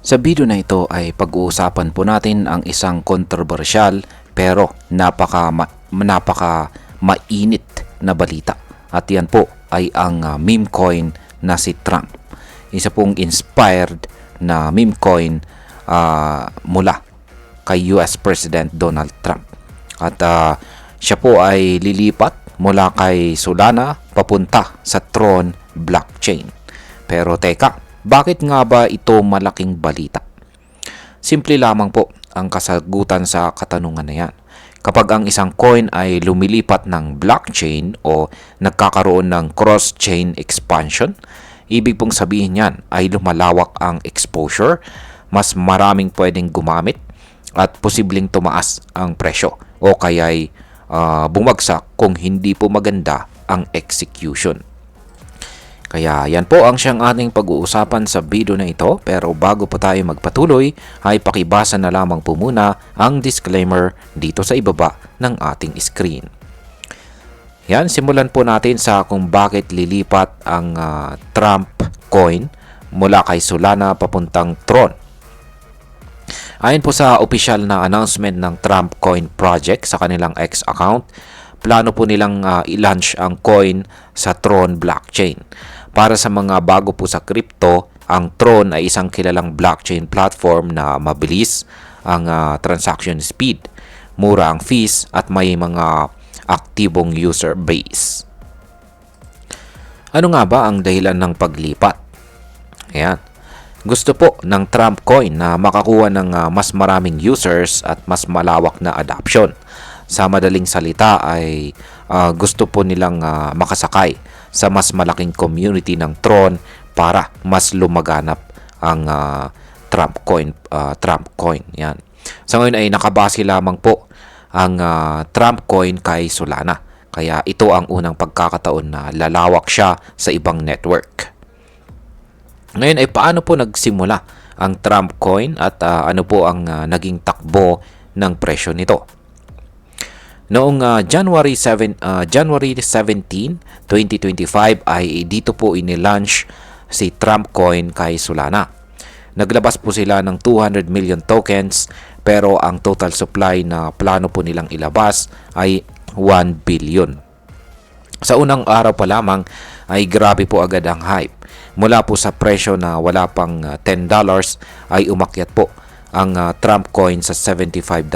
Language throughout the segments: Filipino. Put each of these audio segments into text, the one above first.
Sa video na ito ay pag-uusapan po natin ang isang kontrobersyal pero napaka mainit na balita. At yan po ay ang meme coin na si Trump. Isa pong inspired na meme coin mula kay US President Donald Trump. At siya po ay lilipat mula kay Solana papunta sa Tron blockchain. Pero teka, bakit nga ba ito malaking balita? Simple lamang po ang kasagutan sa katanungan na yan. Kapag ang isang coin ay lumilipat ng blockchain o nagkakaroon ng cross-chain expansion, ibig pong sabihin yan ay lumalawak ang exposure, mas maraming pwedeng gumamit at posibleng tumaas ang presyo o kaya'y bumagsak kung hindi po maganda ang execution. Kaya yan po ang siyang ating pag-uusapan sa video na ito, pero bago po tayo magpatuloy ay pakibasa na lamang po muna ang disclaimer dito sa ibaba ng ating screen. Yan, simulan po natin sa kung bakit lilipat ang Trump coin mula kay Solana papuntang Tron. Ayon po sa official na announcement ng Trump Coin Project sa kanilang X account, plano po nilang i-launch ang coin sa Tron blockchain. Para sa mga bago po sa crypto, ang Tron ay isang kilalang blockchain platform na mabilis ang transaction speed, mura ang fees at may mga aktibong user base. Ano nga ba ang dahilan ng paglipat? Ayan. Gusto po ng Trump coin na makakuha ng mas maraming users at mas malawak na adoption. Sa madaling salita ay gusto po nilang makasakay sa mas malaking community ng Tron para mas lumaganap ang Trump coin. Yan. Sa ngayon ay nakabase lamang po ang Trump coin kay Solana. Kaya ito ang unang pagkakataon na lalawak siya sa ibang network. Ngayon ay paano po nagsimula ang Trump coin at ano po ang naging takbo ng presyo nito? Noong January 17, 2025 ay dito po inilaunch si Trump coin kay Solana. Naglabas po sila ng 200 million tokens pero ang total supply na plano po nilang ilabas ay 1 billion. Sa unang araw pa lamang ay grabe po agad ang hype. Mula po sa presyo na wala pang $10 ay umakyat po ang Trump coin sa $75.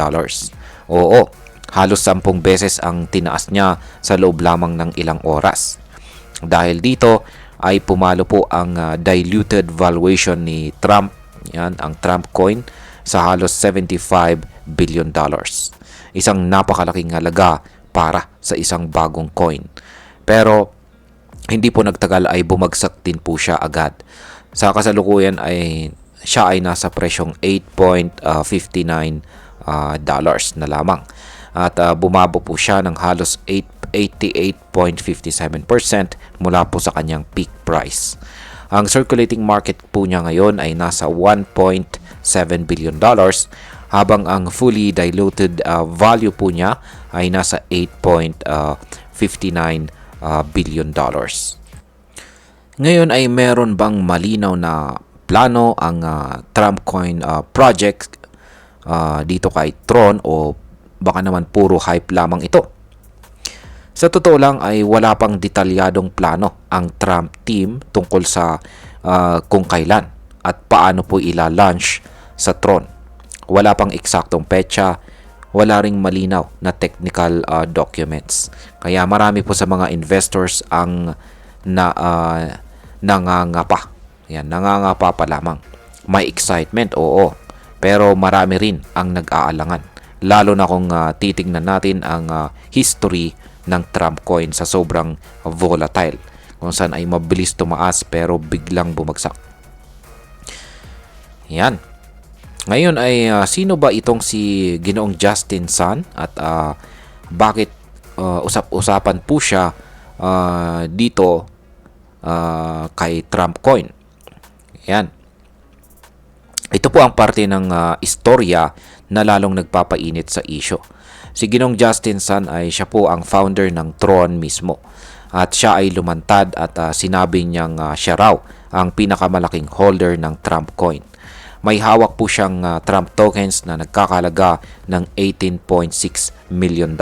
Oo, halos 10 beses ang tinaas niya sa loob lamang ng ilang oras. Dahil dito ay pumalo po ang diluted valuation ni Trump, yan ang Trump coin, sa halos $75 billion. Isang napakalaking halaga para sa isang bagong coin. Pero hindi po nagtagal ay bumagsak din po siya agad. Sa kasalukuyan ay siya ay nasa presyong $8.59 na lamang. At bumaba po siya ng halos 88.57% mula po sa kanyang peak price. Ang circulating market po niya ngayon ay nasa $1.7 billion habang ang fully diluted value po niya ay nasa $8.59 billion. Ngayon ay meron bang malinaw na plano ang Trump Coin project dito kay Tron o baka naman puro hype lamang ito? Sa totoo lang ay wala pang detalyadong plano ang Trump team tungkol sa kung kailan at paano po ila-launch sa Tron. Wala pang eksaktong petsa, wala ring malinaw na technical documents. Kaya marami po sa mga investors ang nangangapa. Yan, nangangapa pa lamang. May excitement, oo. Pero marami rin ang nag-aalangan. Lalo na kung titingnan natin ang history ng Trump coin sa sobrang volatile. Kung saan ay mabilis tumaas pero biglang bumagsak. Yan. Ngayon ay sino ba itong si Ginoong Justin Sun at bakit usap-usapan po siya dito kay Trump coin? Yan. Ito po ang parte ng istorya na lalong nagpapainit sa issue. Si Ginoong Justin Sun ay siya po ang founder ng Tron mismo. At siya ay lumantad at sinabi niyang siya raw ang pinakamalaking holder ng Trump coin. May hawak po siyang Trump tokens na nagkakalaga ng $18.6 million.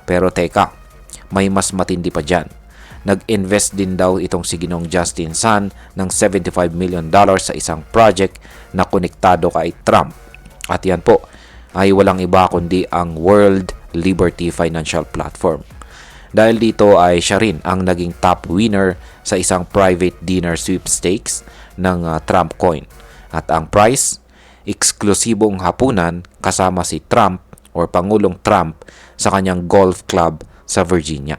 Pero teka, may mas matindi pa dyan. Nag-invest din daw itong si Ginong Justin Sun ng $75 million sa isang project na konektado kay Trump. At yan po ay walang iba kundi ang World Liberty Financial Platform. Dahil dito ay siya rin ang naging top winner sa isang private dinner sweepstakes ng Trump coin. At ang prize, eksklusibong hapunan kasama si Trump or Pangulong Trump sa kanyang golf club sa Virginia.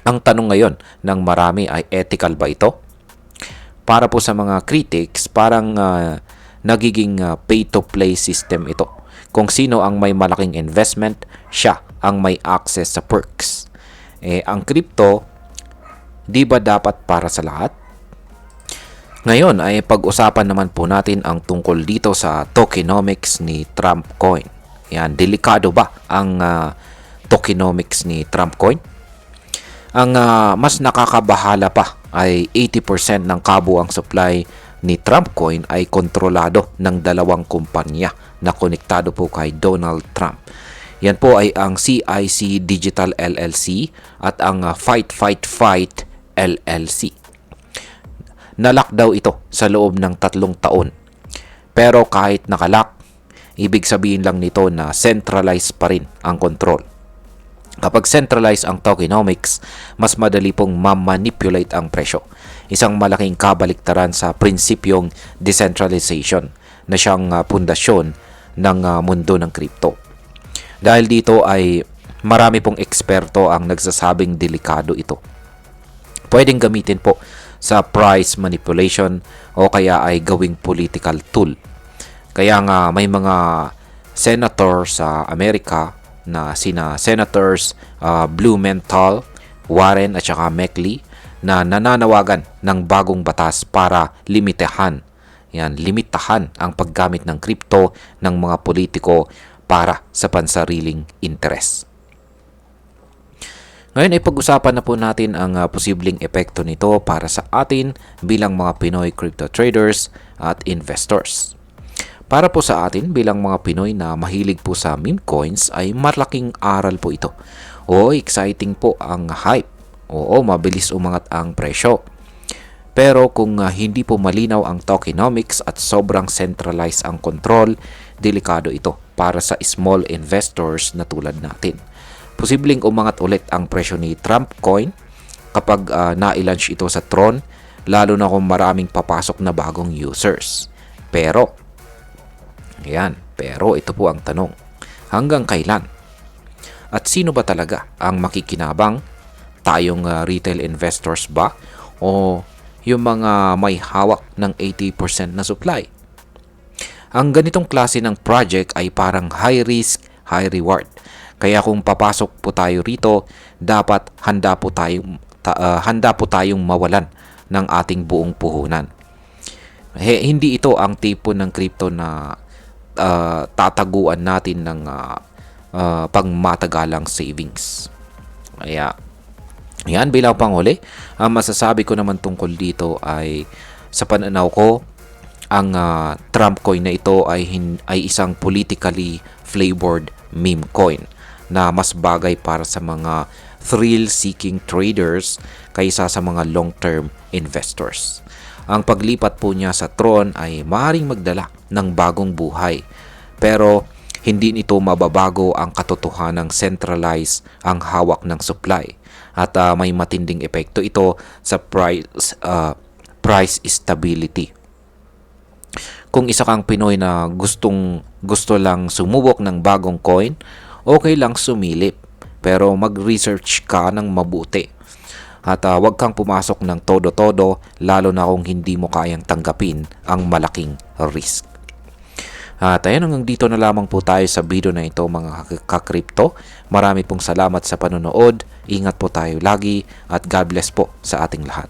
Ang tanong ngayon ng marami ay ethical ba ito? Para po sa mga critics, parang nagiging pay-to-play system ito. Kung sino ang may malaking investment, siya ang may access sa perks. Ang crypto, di ba dapat para sa lahat? Ngayon ay pag-usapan naman po natin ang tungkol dito sa tokenomics ni Trump Coin. Yan, delikado ba ang tokenomics ni Trump Coin? Ang mas nakakabahala pa ay 80% ng kabuuang supply ni Trump Coin ay kontrolado ng dalawang kumpanya na konektado po kay Donald Trump. Yan po ay ang CIC Digital LLC at ang Fight Fight Fight LLC. Nalock daw ito sa loob ng 3 taon. Pero kahit nakalock, ibig sabihin lang nito na centralized pa rin ang control. Kapag centralized ang tokenomics, mas madali pong ma-manipulate ang presyo. Isang malaking kabaliktaran sa prinsipyong decentralization na siyang pundasyon ng mundo ng crypto. Dahil dito ay marami pong eksperto ang nagsasabing delikado ito. Pwedeng gamitin po sa price manipulation o kaya ay gawing political tool. Kaya nga may mga senator sa Amerika na sina Senators Blumenthal, Warren at saka Meckley na nananawagan ng bagong batas para limitahan ang paggamit ng crypto ng mga politiko para sa pansariling interes. Ngayon ay pag-usapan na po natin ang posibleng epekto nito para sa atin bilang mga Pinoy crypto traders at investors. Para po sa atin bilang mga Pinoy na mahilig po sa meme coins ay malaking aral po ito. Exciting po ang hype. Mabilis umangat ang presyo. Pero kung hindi po malinaw ang tokenomics at sobrang centralized ang control, delikado ito para sa small investors na tulad natin. Posibleng umangat ulit ang presyo ni Trump Coin kapag na-launch ito sa Tron, lalo na kung maraming papasok na bagong users. Pero ito po ang tanong. Hanggang kailan? At sino ba talaga ang makikinabang? Tayong retail investors ba? O yung mga may hawak ng 80% na supply? Ang ganitong klase ng project ay parang high risk, high reward. Kaya kung papasok po tayo rito, dapat handa po tayong mawalan ng ating buong puhunan. Hindi ito ang tipo ng crypto na tataguan natin ng pangmatagalang savings. Kaya yan, bilang panghuli, ang masasabi ko naman tungkol dito ay sa pananaw ko, ang Trump coin na ito ay isang politically flavored meme coin na mas bagay para sa mga thrill-seeking traders kaysa sa mga long-term investors. Ang paglipat po niya sa Tron ay maaaring magdala ng bagong buhay. Pero hindi nito mababago ang katotohanang centralized ang hawak ng supply. At may matinding epekto ito sa price stability. Kung isa kang Pinoy na gusto lang sumubok ng bagong coin, okay lang sumilip. Pero mag-research ka ng mabuti. At huwag kang pumasok ng todo-todo, lalo na kung hindi mo kayang tanggapin ang malaking risk. At ayan, hanggang dito na lamang po tayo sa video na ito mga ka-crypto. Marami pong salamat sa panonood. Ingat po tayo lagi at God bless po sa ating lahat.